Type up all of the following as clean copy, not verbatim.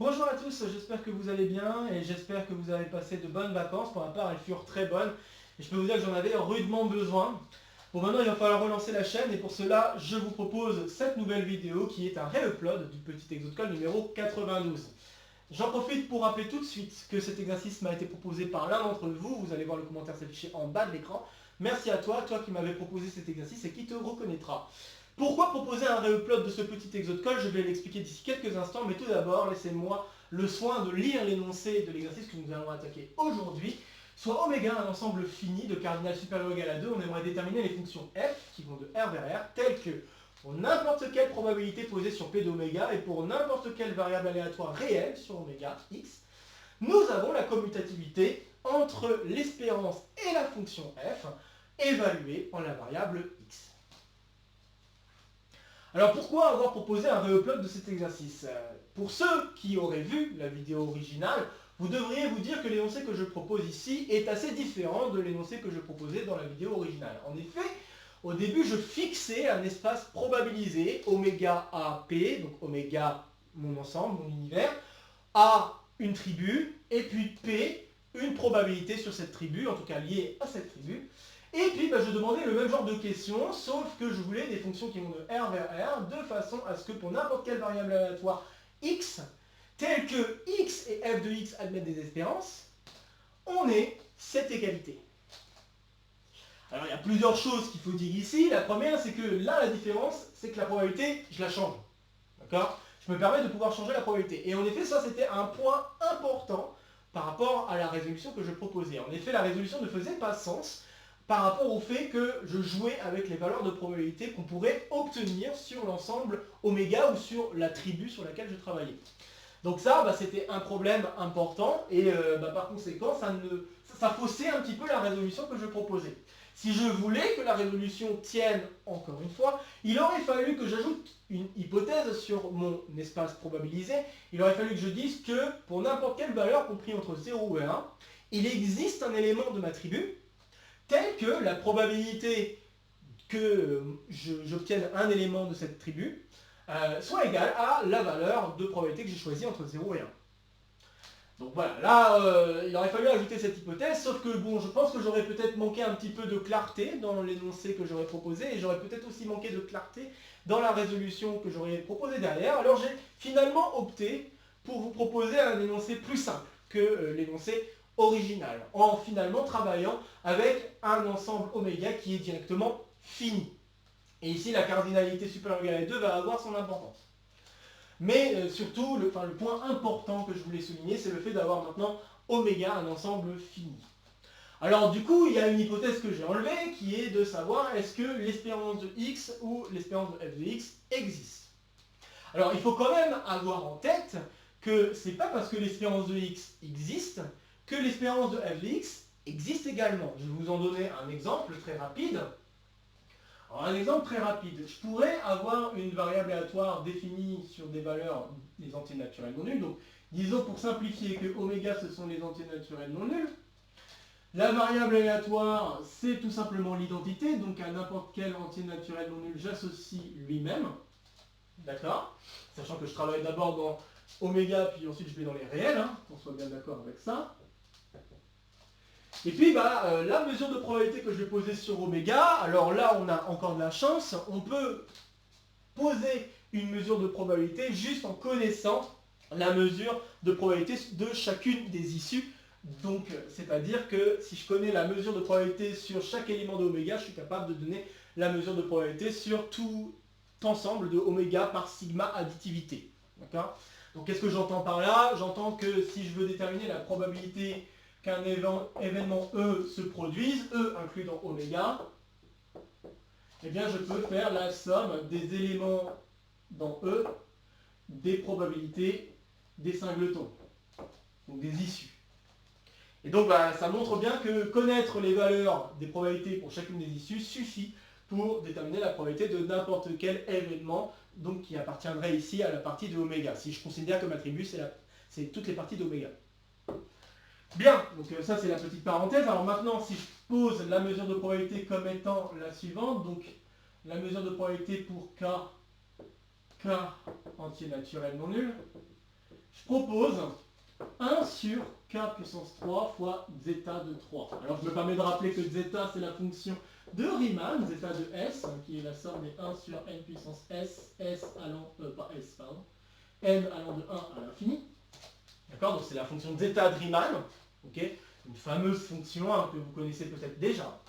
Bonjour à tous, j'espère que vous allez bien et j'espère que vous avez passé de bonnes vacances. Pour ma part, elles furent très bonnes et je peux vous dire que j'en avais rudement besoin. Bon, maintenant il va falloir relancer la chaîne et pour cela, je vous propose cette nouvelle vidéo qui est un réupload du petit exocode numéro 92. J'en profite pour rappeler tout de suite que cet exercice m'a été proposé par l'un d'entre vous. Vous allez voir le commentaire s'afficher en bas de l'écran. Merci à toi, toi qui m'avais proposé cet exercice et qui te reconnaîtra. Pourquoi proposer un réupload de ce petit exocode? Je vais l'expliquer d'ici quelques instants, mais tout d'abord, laissez-moi le soin de lire l'énoncé de l'exercice que nous allons attaquer aujourd'hui. Soit oméga un ensemble fini de cardinal supérieur ou égal à 2, on aimerait déterminer les fonctions f qui vont de R vers R, telles que pour n'importe quelle probabilité posée sur P d'oméga et pour n'importe quelle variable aléatoire réelle sur oméga x, nous avons la commutativité entre l'espérance et la fonction f évaluée en la variable x. Alors pourquoi avoir proposé un réupload de cet exercice? Pour ceux qui auraient vu la vidéo originale, vous devriez vous dire que l'énoncé que je propose ici est assez différent de l'énoncé que je proposais dans la vidéo originale. En effet, au début, je fixais un espace probabilisé, oméga A, P, donc oméga, mon ensemble, mon univers, A, une tribu, et puis P, une probabilité sur cette tribu, en tout cas liée à cette tribu. Et puis, je demandais le même genre de questions, sauf que je voulais des fonctions qui vont de R vers R, de façon à ce que pour n'importe quelle variable aléatoire x, telle que x et f de x admettent des espérances, on ait cette égalité. Alors, il y a plusieurs choses qu'il faut dire ici. La première, c'est que là, la différence, c'est que la probabilité, je la change. D'accord? Je me permets de pouvoir changer la probabilité. Et en effet, ça, c'était un point important par rapport à la résolution que je proposais. En effet, la résolution ne faisait pas sens par rapport au fait que je jouais avec les valeurs de probabilité qu'on pourrait obtenir sur l'ensemble oméga ou sur la tribu sur laquelle je travaillais. Donc ça, c'était un problème important et par conséquent, ça faussait un petit peu la résolution que je proposais. Si je voulais que la résolution tienne, encore une fois, il aurait fallu que j'ajoute une hypothèse sur mon espace probabilisé. Il aurait fallu que je dise que pour n'importe quelle valeur compris entre 0 et 1, il existe un élément de ma tribu tel que la probabilité que j'obtienne un élément de cette tribu soit égale à la valeur de probabilité que j'ai choisie entre 0 et 1. Donc voilà, là, il aurait fallu ajouter cette hypothèse, sauf que bon, je pense que j'aurais peut-être manqué un petit peu de clarté dans l'énoncé que j'aurais proposé, et j'aurais peut-être aussi manqué de clarté dans la résolution que j'aurais proposée derrière. Alors j'ai finalement opté pour vous proposer un énoncé plus simple que l'énoncé original, en finalement travaillant avec un ensemble oméga qui est directement fini. Et ici, la cardinalité supérieure ou égale à 2 va avoir son importance. Mais surtout, le point important que je voulais souligner, c'est le fait d'avoir maintenant oméga, un ensemble fini. Alors du coup, il y a une hypothèse que j'ai enlevée, qui est de savoir est-ce que l'espérance de x ou l'espérance de f de x existe. Alors il faut quand même avoir en tête que c'est pas parce que l'espérance de x existe que l'espérance de f de x existe également. Je vais vous en donner un exemple très rapide. Alors un exemple très rapide, je pourrais avoir une variable aléatoire définie sur des valeurs des entiers naturels non nuls. Donc disons pour simplifier que oméga ce sont les entiers naturels non nuls. La variable aléatoire c'est tout simplement l'identité, donc à n'importe quel entier naturel non nul j'associe lui-même. D'accord? Sachant que je travaille d'abord dans oméga puis ensuite je vais dans les réels, qu'on soit bien d'accord avec ça. Et puis la mesure de probabilité que je vais poser sur oméga, alors là on a encore de la chance, on peut poser une mesure de probabilité juste en connaissant la mesure de probabilité de chacune des issues. Donc c'est-à-dire que si je connais la mesure de probabilité sur chaque élément de oméga, je suis capable de donner la mesure de probabilité sur tout ensemble de oméga par sigma additivité. D'accord? Donc qu'est-ce que j'entends par là? J'entends que si je veux déterminer la probabilité qu'un événement E se produise, E inclus dans oméga, eh bien je peux faire la somme des éléments dans E, des probabilités des singletons, donc des issues. Et donc ça montre bien que connaître les valeurs des probabilités pour chacune des issues suffit pour déterminer la probabilité de n'importe quel événement, donc qui appartiendrait ici à la partie de oméga, si je considère que ma tribu c'est toutes les parties d'oméga. Bien, donc ça c'est la petite parenthèse. Alors maintenant, si je pose la mesure de probabilité comme étant la suivante, donc la mesure de probabilité pour K entier naturel non nul, je propose 1 sur k puissance 3 fois zeta de 3. Alors je me permets de rappeler que zeta c'est la fonction de Riemann, zeta de s, qui est la somme des 1 sur n puissance s, s allant, pas s, pardon, n allant de 1 à l'infini. D'accord, donc c'est la fonction zeta de Riemann, ok, une fameuse fonction que vous connaissez peut-être déjà.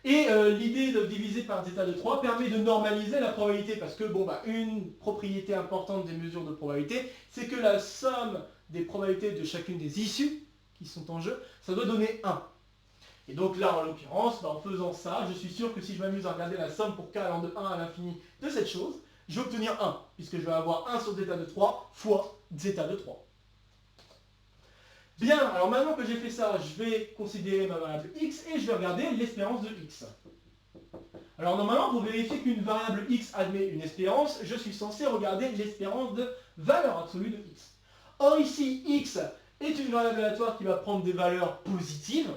Et l'idée de diviser par zeta de 3 permet de normaliser la probabilité, parce que bon, une propriété importante des mesures de probabilité, c'est que la somme des probabilités de chacune des issues qui sont en jeu, ça doit donner 1. Et donc là, en l'occurrence, en faisant ça, je suis sûr que si je m'amuse à regarder la somme pour k allant de 1 à l'infini de cette chose, je vais obtenir 1, puisque je vais avoir 1 sur zeta de 3 fois zeta de 3. Bien, alors maintenant que j'ai fait ça, je vais considérer ma variable x et je vais regarder l'espérance de x. Alors normalement, pour vérifier qu'une variable x admet une espérance, je suis censé regarder l'espérance de valeur absolue de x. Or ici, x est une variable aléatoire qui va prendre des valeurs positives.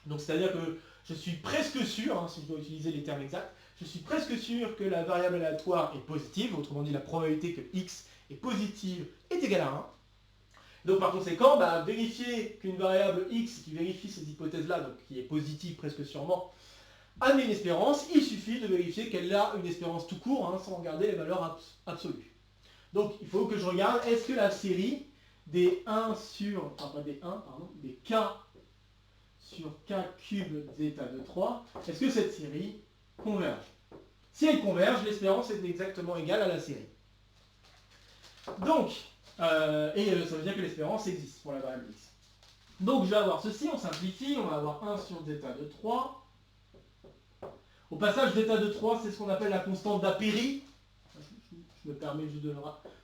Donc c'est-à-dire que je suis presque sûr, si je dois utiliser les termes exacts, je suis presque sûr que la variable aléatoire est positive, autrement dit la probabilité que x est positive est égale à 1. Donc par conséquent, vérifier qu'une variable x qui vérifie ces hypothèses-là, donc qui est positive presque sûrement, admet une espérance, il suffit de vérifier qu'elle a une espérance tout court, sans regarder les valeurs absolues. Donc il faut que je regarde, est-ce que la série des 1 sur, pas des 1, pardon, des k sur k cube zeta de 3, est-ce que cette série converge? Si elle converge, l'espérance est exactement égale à la série. Donc, ça veut dire que l'espérance existe pour la variable x. Donc je vais avoir ceci, on simplifie, on va avoir 1 sur zeta de 3. Au passage, zeta de 3, c'est ce qu'on appelle la constante d'Apéry. Je me permets juste de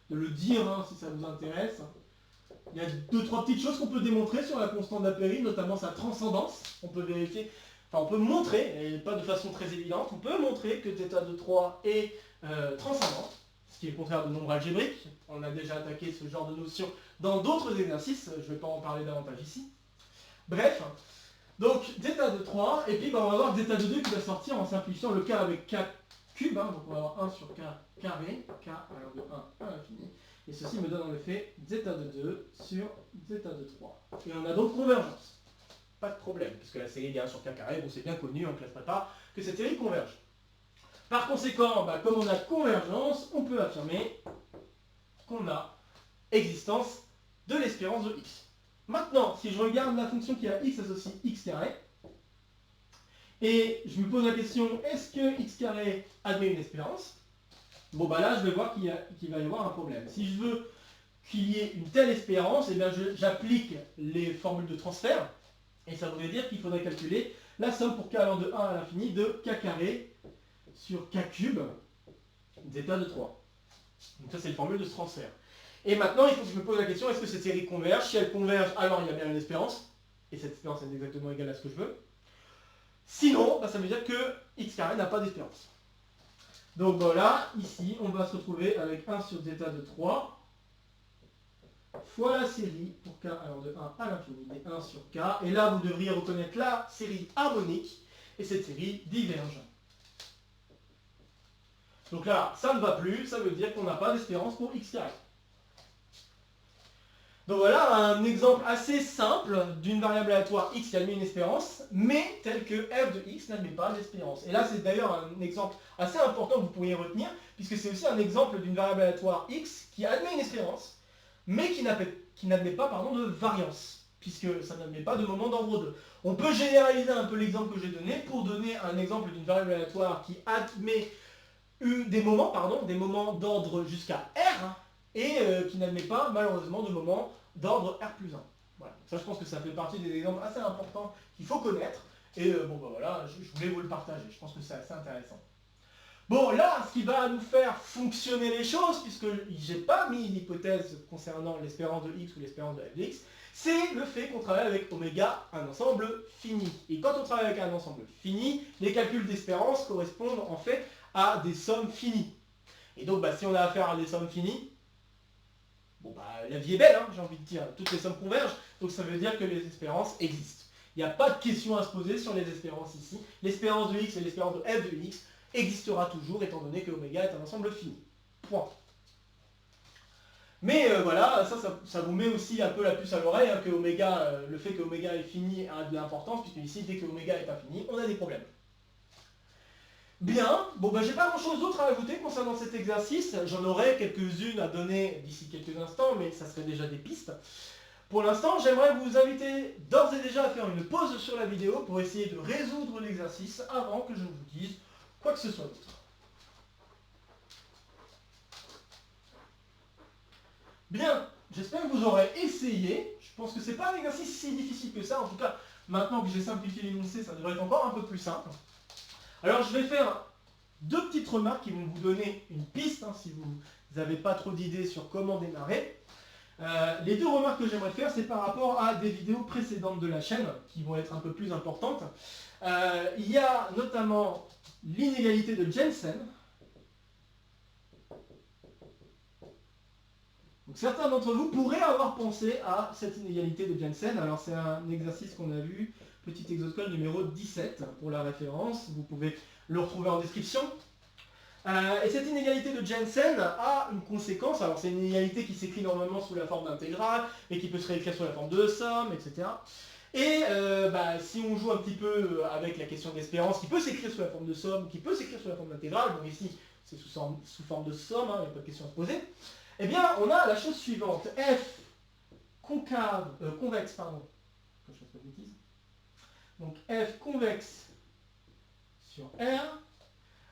le dire si ça vous intéresse. Il y a 2-3 petites choses qu'on peut démontrer sur la constante d'Apéry, notamment sa transcendance. On peut vérifier, on peut montrer, et pas de façon très évidente, on peut montrer que zeta de 3 est transcendante, ce qui est le contraire de nombre algébrique. On a déjà attaqué ce genre de notion dans d'autres exercices, je ne vais pas en parler davantage ici. Bref, donc zeta de 3, et puis on va avoir zeta de 2 qui va sortir en simplifiant le k avec k cube, donc on va avoir 1 sur k carré, k allant de 1 à l'infini. Et ceci me donne en effet zeta de 2 sur zeta de 3. Et on a donc convergence. Pas de problème, puisque la série est 1 sur k carré, bon c'est bien connu en classe prépa que cette série converge. Par conséquent, comme on a convergence, on peut affirmer qu'on a existence de l'espérance de x. Maintenant, si je regarde la fonction qui a x associe x carré, et je me pose la question, est-ce que x carré admet une espérance? Bon là je vais voir qu'il va y avoir un problème. Si je veux qu'il y ait une telle espérance, j'applique les formules de transfert, et ça voudrait dire qu'il faudrait calculer la somme pour k allant de 1 à l'infini de k carré sur k cube zeta de 3. Donc ça c'est une formule de ce transfert. Et maintenant il faut que je me pose la question, est-ce que cette série converge? Si elle converge, alors il y a bien une espérance, et cette espérance est exactement égale à ce que je veux. Sinon, ça veut dire que x carré n'a pas d'espérance. Donc voilà, ici, on va se retrouver avec 1 sur zeta de 3 fois la série pour k allant de 1 à l'infini des 1 sur k. Et là, vous devriez reconnaître la série harmonique, et cette série diverge. Donc là, ça ne va plus, ça veut dire qu'on n'a pas d'espérance pour x carré. Donc voilà un exemple assez simple d'une variable aléatoire x qui admet une espérance, mais tel que f de x n'admet pas d'espérance. Et là c'est d'ailleurs un exemple assez important que vous pourriez retenir, puisque c'est aussi un exemple d'une variable aléatoire x qui admet une espérance, mais qui n'admet pas de variance, puisque ça n'admet pas de moment d'ordre 2. On peut généraliser un peu l'exemple que j'ai donné pour donner un exemple d'une variable aléatoire qui admet des moments d'ordre jusqu'à r, et qui n'admet pas malheureusement de moment d'ordre R plus 1. Voilà. Ça je pense que ça fait partie des exemples assez importants qu'il faut connaître, et voilà, je voulais vous le partager, je pense que c'est assez intéressant. Bon là, ce qui va nous faire fonctionner les choses, puisque j'ai pas mis l'hypothèse concernant l'espérance de x ou l'espérance de f de x, c'est le fait qu'on travaille avec oméga, un ensemble fini. Et quand on travaille avec un ensemble fini, les calculs d'espérance correspondent en fait à des sommes finies. Et donc si on a affaire à des sommes finies, la vie est belle, j'ai envie de dire, toutes les sommes convergent, donc ça veut dire que les espérances existent. Il n'y a pas de question à se poser sur les espérances ici. L'espérance de x et l'espérance de f de x existera toujours, étant donné que oméga est un ensemble fini. Point. Mais voilà, ça vous met aussi un peu la puce à l'oreille, hein, que oméga, le fait que oméga est fini a de l'importance, puisque ici, dès que oméga n'est pas fini, on a des problèmes. Bien, bon ben j'ai pas grand chose d'autre à ajouter concernant cet exercice, j'en aurai quelques-unes à donner d'ici quelques instants, mais ça serait déjà des pistes. Pour l'instant, j'aimerais vous inviter d'ores et déjà à faire une pause sur la vidéo pour essayer de résoudre l'exercice avant que je ne vous dise quoi que ce soit d'autre. Bien, j'espère que vous aurez essayé. Je pense que c'est pas un exercice si difficile que ça. En tout cas, maintenant que j'ai simplifié l'énoncé, ça devrait être encore un peu plus simple. Alors, je vais faire deux petites remarques qui vont vous donner une piste, hein, si vous n'avez pas trop d'idées sur comment démarrer. Les deux remarques que j'aimerais faire, c'est par rapport à des vidéos précédentes de la chaîne, qui vont être un peu plus importantes. Il y a notamment l'inégalité de Jensen. Donc, certains d'entre vous pourraient avoir pensé à cette inégalité de Jensen. Alors c'est un exercice qu'on a vu, petit exoscole numéro 17 pour la référence. Vous pouvez le retrouver en description. Et cette inégalité de Jensen a une conséquence. Alors c'est une inégalité qui s'écrit normalement sous la forme d'intégrale, et qui peut se réécrire sous la forme de somme, etc. Et si on joue un petit peu avec la question d'espérance, qui peut s'écrire sous la forme de somme, qui peut s'écrire sous la forme d'intégrale, bon ici c'est sous forme de somme, hein, il n'y a pas de question à se poser. Eh bien, on a la chose suivante. F convexe, pardon. Que je fasse pas de bêtises. Donc F convexe sur R.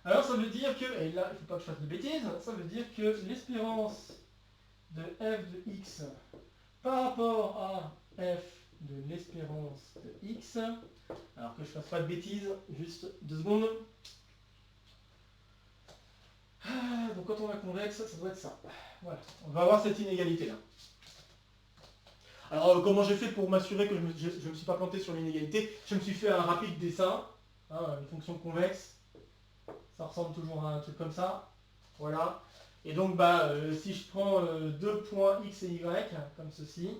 Alors ça veut dire que, et là il ne faut pas que je fasse de bêtises, ça veut dire que l'espérance de F de X par rapport à F de l'espérance de X, alors que je ne fasse pas de bêtises, juste 2 secondes. Donc quand on a convexe, ça doit être ça. Voilà, on va avoir cette inégalité-là. Alors comment j'ai fait pour m'assurer que je ne me suis pas planté sur l'inégalité? Je me suis fait un rapide dessin, hein, une fonction convexe, ça ressemble toujours à un truc comme ça. Voilà. Et donc si je prends deux points x et y, comme ceci,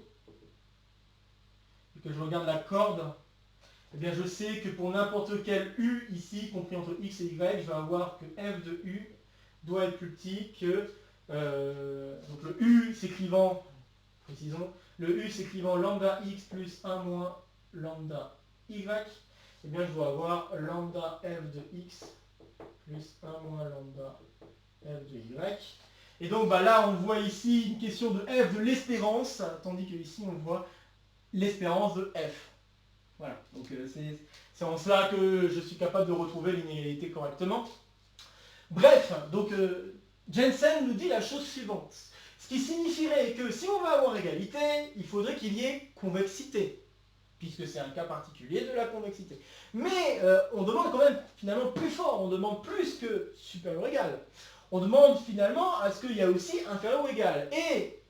et que je regarde la corde, eh bien je sais que pour n'importe quel u ici, compris entre x et y, je vais avoir que f de u doit être plus petit que donc le u s'écrivant, précisons, le u s'écrivant lambda x plus 1 moins lambda y, et bien je dois avoir lambda f de x plus 1 moins lambda f de y. Et donc là on voit ici une question de f de l'espérance, tandis que ici on voit l'espérance de f. Voilà, donc c'est en cela que je suis capable de retrouver l'inégalité correctement. Bref, donc Jensen nous dit la chose suivante. Ce qui signifierait que si on va avoir égalité, il faudrait qu'il y ait convexité, puisque c'est un cas particulier de la convexité. Mais on demande quand même finalement plus fort, on demande plus que supérieur ou égal. On demande finalement à ce qu'il y ait aussi inférieur ou égal. Et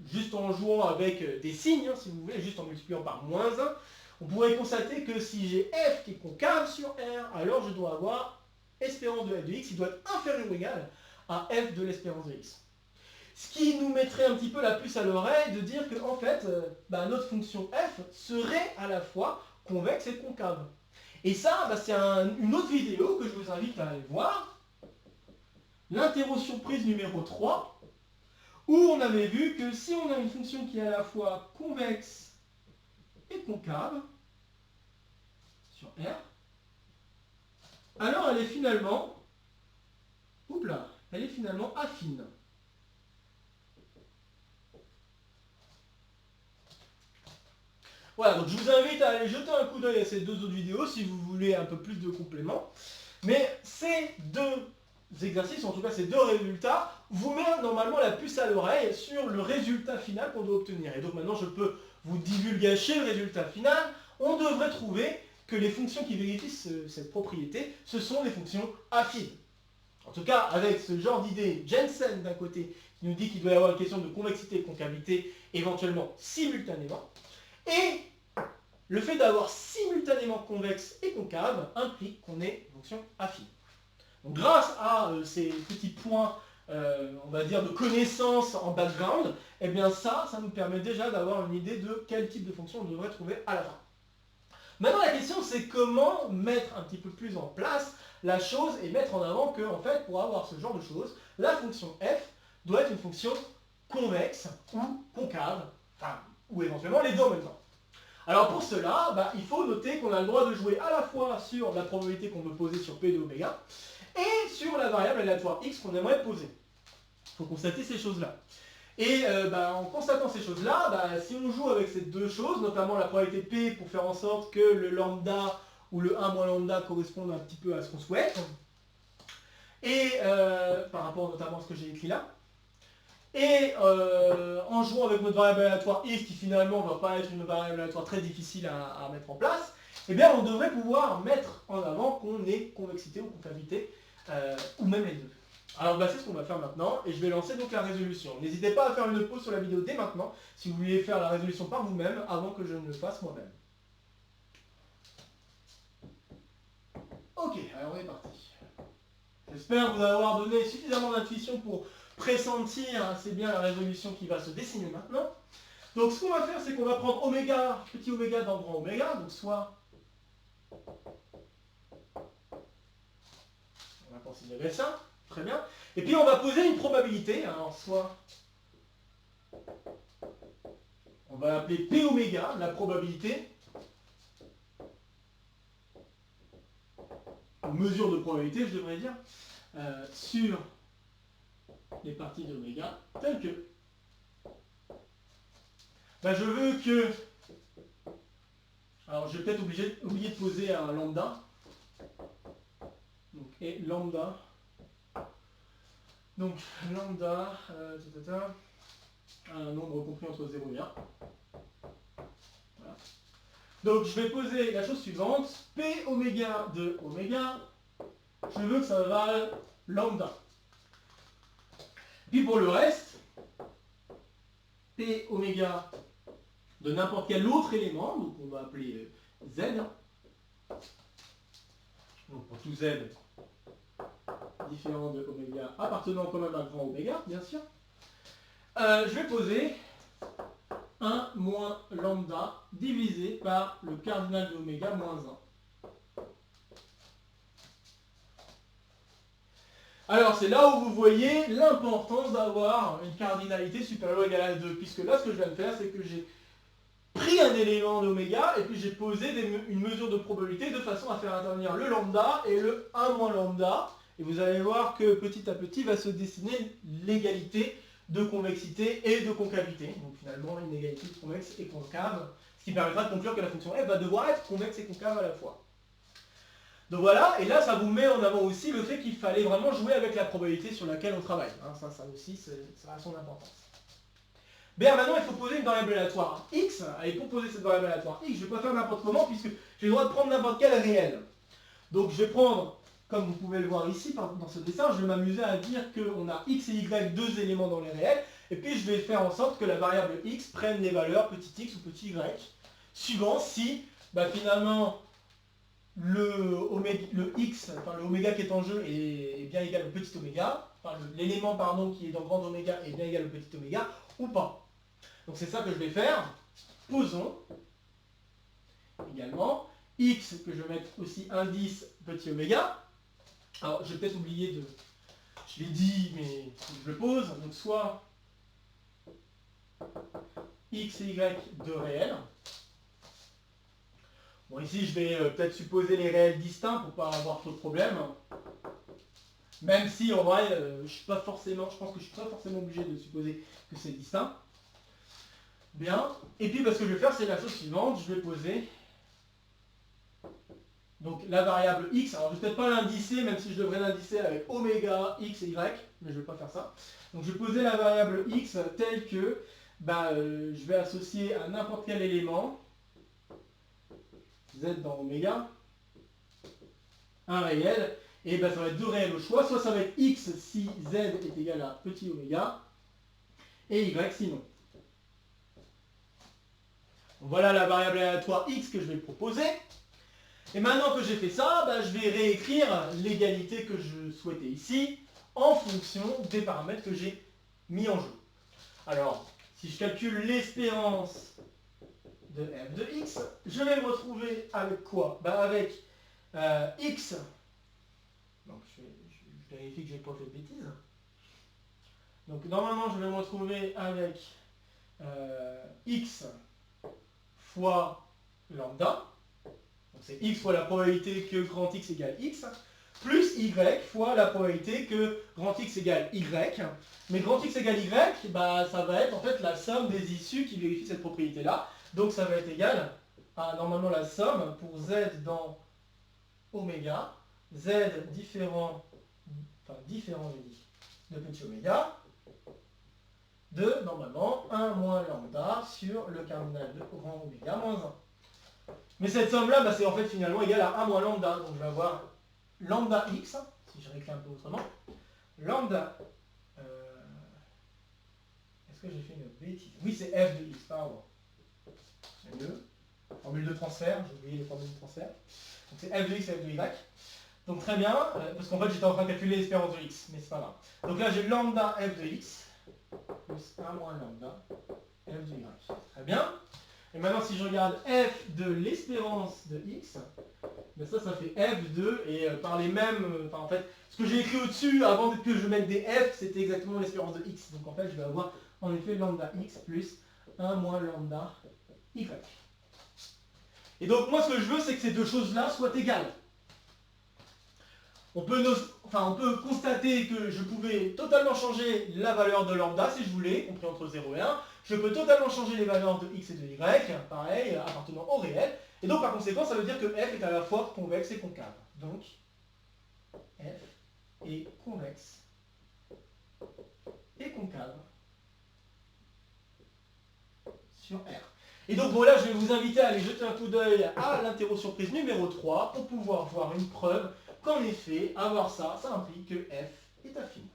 juste en jouant avec des signes, hein, si vous voulez, juste en multipliant par moins 1, on pourrait constater que si j'ai f qui est concave sur R, alors je dois avoir espérance de f de x, il doit être inférieur ou égal à f de l'espérance de x. Ce qui nous mettrait un petit peu la puce à l'oreille de dire que en fait, notre fonction f serait à la fois convexe et concave. Et ça, c'est une autre vidéo que je vous invite à aller voir, l'interro surprise numéro 3, où on avait vu que si on a une fonction qui est à la fois convexe et concave sur R, alors elle est finalement, elle est finalement affine. Voilà, donc je vous invite à aller jeter un coup d'œil à ces deux autres vidéos si vous voulez un peu plus de compléments. Mais ces deux exercices, en tout cas ces deux résultats, vous mettent normalement la puce à l'oreille sur le résultat final qu'on doit obtenir. Et donc maintenant je peux vous divulgacher le résultat final. On devrait trouver que les fonctions qui vérifient cette propriété, ce sont des fonctions affines. En tout cas, avec ce genre d'idée, Jensen d'un côté, qui nous dit qu'il doit y avoir une question de convexité et de concavité éventuellement simultanément, et le fait d'avoir simultanément convexe et concave implique qu'on ait une fonction affine. Donc grâce à ces petits points, on va dire, de connaissances en background, eh bien ça nous permet déjà d'avoir une idée de quel type de fonction on devrait trouver à la fin. Maintenant la question c'est comment mettre un petit peu plus en place la chose et mettre en avant que, en fait, pour avoir ce genre de choses, la fonction f doit être une fonction convexe ou concave, enfin, ou éventuellement les deux en même temps. Alors pour cela, il faut noter qu'on a le droit de jouer à la fois sur la probabilité qu'on veut poser sur P de oméga et sur la variable aléatoire x qu'on aimerait poser. Il faut constater ces choses-là. Et en constatant ces choses-là, si on joue avec ces deux choses, notamment la probabilité P pour faire en sorte que le lambda ou le 1 moins lambda correspondent un petit peu à ce qu'on souhaite, et par rapport notamment à ce que j'ai écrit là, et en jouant avec notre variable aléatoire x, qui finalement ne va pas être une variable aléatoire très difficile à mettre en place, eh bien on devrait pouvoir mettre en avant qu'on ait convexité ou concavité, ou même les deux. Alors c'est ce qu'on va faire maintenant, et je vais lancer donc la résolution. N'hésitez pas à faire une pause sur la vidéo dès maintenant, si vous voulez faire la résolution par vous-même, avant que je ne le fasse moi-même. Ok, alors on est parti. J'espère vous avoir donné suffisamment d'intuition pour pressentir assez bien la résolution qui va se dessiner maintenant. Donc ce qu'on va faire, c'est qu'on va prendre oméga, petit oméga dans grand oméga, donc soit... On va considérer ça, très bien. Et puis on va poser une probabilité, alors soit... On va appeler P oméga, la probabilité, mesure de probabilité, je devrais dire, sur les parties d'oméga, telles que... je veux que... Alors je vais peut-être oublier de poser un lambda. Donc, et lambda. Donc lambda, un nombre compris entre 0 et 1. Voilà. Donc je vais poser la chose suivante. P oméga de oméga, je veux que ça vale lambda. Puis pour le reste, P oméga de n'importe quel autre élément, donc on va appeler Z. Donc pour tout Z différent de oméga appartenant quand même à grand oméga, bien sûr. Je vais poser 1 moins lambda divisé par le cardinal de oméga moins 1. Alors c'est là où vous voyez l'importance d'avoir une cardinalité supérieure ou égale à 2, puisque là ce que je viens de faire, c'est que j'ai pris un élément d'oméga et puis j'ai posé une mesure de probabilité de façon à faire intervenir le lambda et le 1 moins lambda. Et vous allez voir que petit à petit va se dessiner l'égalité de convexité et de concavité. Donc finalement une égalité de convexe et concave, ce qui permettra de conclure que la fonction f va devoir être convexe et concave à la fois. Donc voilà, et là ça vous met en avant aussi le fait qu'il fallait vraiment jouer avec la probabilité sur laquelle on travaille. Ça aussi, ça a son importance. Bien, maintenant il faut poser une variable aléatoire x, et pour poser cette variable aléatoire x, je ne vais pas faire n'importe comment puisque j'ai le droit de prendre n'importe quel réel. Donc je vais prendre, comme vous pouvez le voir ici dans ce dessin, je vais m'amuser à dire qu'on a x et y, deux éléments dans les réels, et puis je vais faire en sorte que la variable x prenne les valeurs petit x ou petit y, suivant si finalement le x, enfin le oméga qui est en jeu est bien égal au petit oméga, enfin l'élément qui est dans grand oméga est bien égal au petit oméga, ou pas. Donc c'est ça que je vais faire. Posons également x que je vais mettre aussi indice petit oméga. Alors je vais peut-être oublier de... Je l'ai dit, mais je le pose. Donc soit x et y de réels. Bon ici je vais peut-être supposer les réels distincts pour pas avoir trop de problèmes. Même si en vrai je pense que je suis pas forcément obligé de supposer que c'est distinct. Bien. Et puis ce que je vais faire, c'est la chose suivante. Je vais poser donc la variable x. Alors je ne vais peut-être pas l'indicer, même si je devrais l'indicer avec oméga, x et y, mais je ne vais pas faire ça. Donc je vais poser la variable x telle que je vais associer à n'importe quel élément, z dans oméga, un réel, et ça va être deux réels au choix. Soit ça va être x si z est égal à petit oméga, et y sinon. Voilà la variable aléatoire x que je vais proposer. Et maintenant que j'ai fait ça, je vais réécrire l'égalité que je souhaitais ici en fonction des paramètres que j'ai mis en jeu. Alors, si je calcule l'espérance de f de x, je vais me retrouver avec quoi? Avec x. Donc je vérifie que je n'ai pas fait de bêtises. Donc normalement je vais me retrouver avec x fois lambda, donc c'est x fois la probabilité que grand X égale x, plus y fois la probabilité que grand X égale y. Mais grand X égale y, bah, ça va être en fait la somme des issues qui vérifient cette propriété-là. Donc ça va être égal à normalement la somme pour z dans oméga, z différent, je dis, de petit oméga, de normalement 1 moins lambda sur le cardinal de grand oméga moins 1. Mais cette somme-là, bah, c'est en fait finalement égal à 1 moins lambda. Donc je vais avoir lambda x, si je réécris un peu autrement. Lambda, est-ce que j'ai fait une bêtise? Oui, c'est f de x, pardon. C'est mieux. Formule de transfert, j'ai oublié les formules de transfert. Donc c'est f de x et f de y. Donc très bien, parce qu'en fait j'étais en train de calculer l'espérance de x, mais c'est pas grave. Donc là j'ai lambda f de x plus 1 moins lambda f de y. Très bien. Et maintenant si je regarde f de l'espérance de x, ben ça fait f de, et par les mêmes, en fait, ce que j'ai écrit au-dessus avant que je mette des f, c'était exactement l'espérance de x. Donc en fait je vais avoir en effet lambda x plus 1 moins lambda y. Et donc moi ce que je veux c'est que ces deux choses-là soient égales. On peut constater que je pouvais totalement changer la valeur de lambda si je voulais, compris entre 0 et 1. Je peux totalement changer les valeurs de x et de y, pareil, appartenant au réel. Et donc par conséquent, ça veut dire que f est à la fois convexe et concave. Donc, f est convexe et concave sur R. Et donc bon là, je vais vous inviter à aller jeter un coup d'œil à l'interro surprise numéro 3 pour pouvoir voir une preuve qu'en effet, avoir ça, ça implique que f est affine.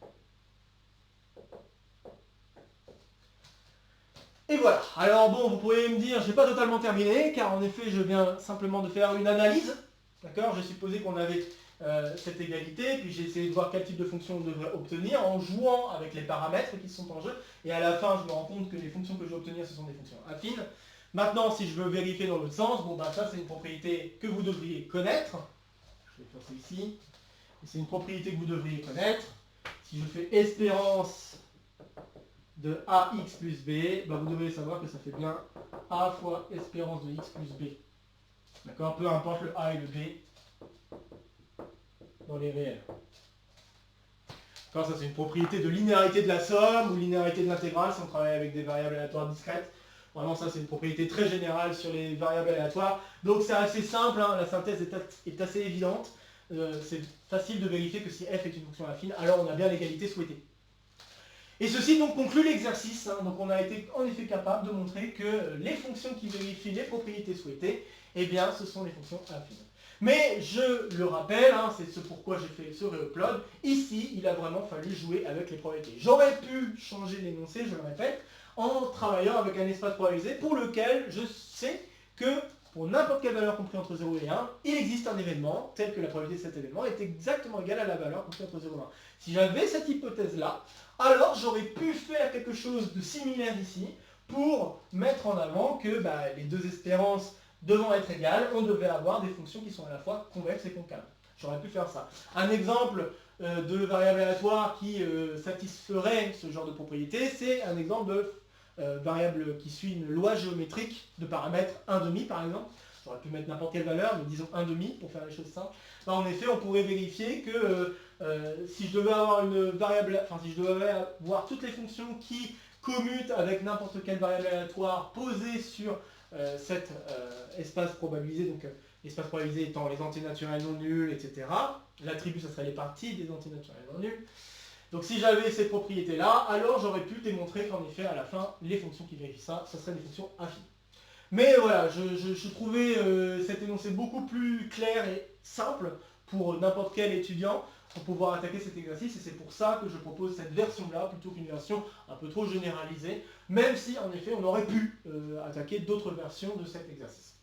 Et voilà. Alors bon, vous pourriez me dire, je n'ai pas totalement terminé, car en effet, je viens simplement de faire une analyse. D'accord? J'ai supposé qu'on avait cette égalité, puis j'ai essayé de voir quel type de fonction on devrait obtenir en jouant avec les paramètres qui sont en jeu. Et à la fin, je me rends compte que les fonctions que je vais obtenir, ce sont des fonctions affines. Maintenant, si je veux vérifier dans l'autre sens, bon bah ça c'est une propriété que vous devriez connaître. Je vais faire ça ici. C'est une propriété que vous devriez connaître. Si je fais espérance de ax plus b, bah vous devez savoir que ça fait bien a fois espérance de x plus b. D'accord? Peu importe le a et le b dans les réels. D'accord, ça c'est une propriété de linéarité de la somme ou linéarité de l'intégrale si on travaille avec des variables aléatoires discrètes. Vraiment ça c'est une propriété très générale sur les variables aléatoires. Donc c'est assez simple, hein, la synthèse est assez évidente. C'est facile de vérifier que si f est une fonction affine, alors on a bien l'égalité souhaitée. Et ceci donc conclut l'exercice. Hein. Donc on a été en effet capable de montrer que les fonctions qui vérifient les propriétés souhaitées, eh bien ce sont les fonctions affines. Mais je le rappelle, hein, c'est ce pourquoi j'ai fait ce réupload, ici il a vraiment fallu jouer avec les probabilités. J'aurais pu changer l'énoncé, je le répète, en travaillant avec un espace probabilisé pour lequel je sais que pour n'importe quelle valeur comprise entre 0 et 1, il existe un événement tel que la probabilité de cet événement est exactement égale à la valeur comprise entre 0 et 1. Si j'avais cette hypothèse-là, alors j'aurais pu faire quelque chose de similaire ici pour mettre en avant que les deux espérances devant être égales, on devait avoir des fonctions qui sont à la fois convexes et concaves. J'aurais pu faire ça. Un exemple de variable aléatoire qui satisferait ce genre de propriété, c'est un exemple de variable qui suit une loi géométrique de paramètre 1,5 par exemple. J'aurais pu mettre n'importe quelle valeur, mais disons 1,5 pour faire les choses simples. En effet, on pourrait vérifier que si je devais avoir une variable, si je devais avoir toutes les fonctions qui commutent avec n'importe quelle variable aléatoire posée sur cet espace probabilisé, donc l'espace probabilisé étant les entiers naturels non nuls, etc. L'attribut, ça serait les parties des entiers naturels non nuls. Donc si j'avais ces propriétés-là, alors j'aurais pu démontrer qu'en effet, à la fin, les fonctions qui vérifient ça, ça seraient des fonctions affines. Mais voilà, je trouvais cet énoncé beaucoup plus clair et simple pour n'importe quel étudiant pour pouvoir attaquer cet exercice, et c'est pour ça que je propose cette version-là plutôt qu'une version un peu trop généralisée, même si en effet on aurait pu attaquer d'autres versions de cet exercice.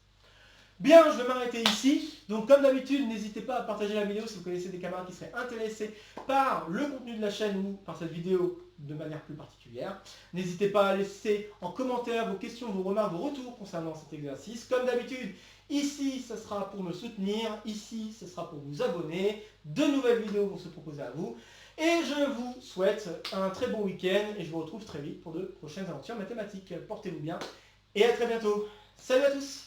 Bien, je vais m'arrêter ici. Donc comme d'habitude, n'hésitez pas à partager la vidéo si vous connaissez des camarades qui seraient intéressés par le contenu de la chaîne ou par cette vidéo de manière plus particulière. N'hésitez pas à laisser en commentaire vos questions, vos remarques, vos retours concernant cet exercice. Comme d'habitude, ici, ce sera pour me soutenir. Ici, ce sera pour vous abonner. De nouvelles vidéos vont se proposer à vous. Et je vous souhaite un très bon week-end et je vous retrouve très vite pour de prochaines aventures mathématiques. Portez-vous bien et à très bientôt. Salut à tous!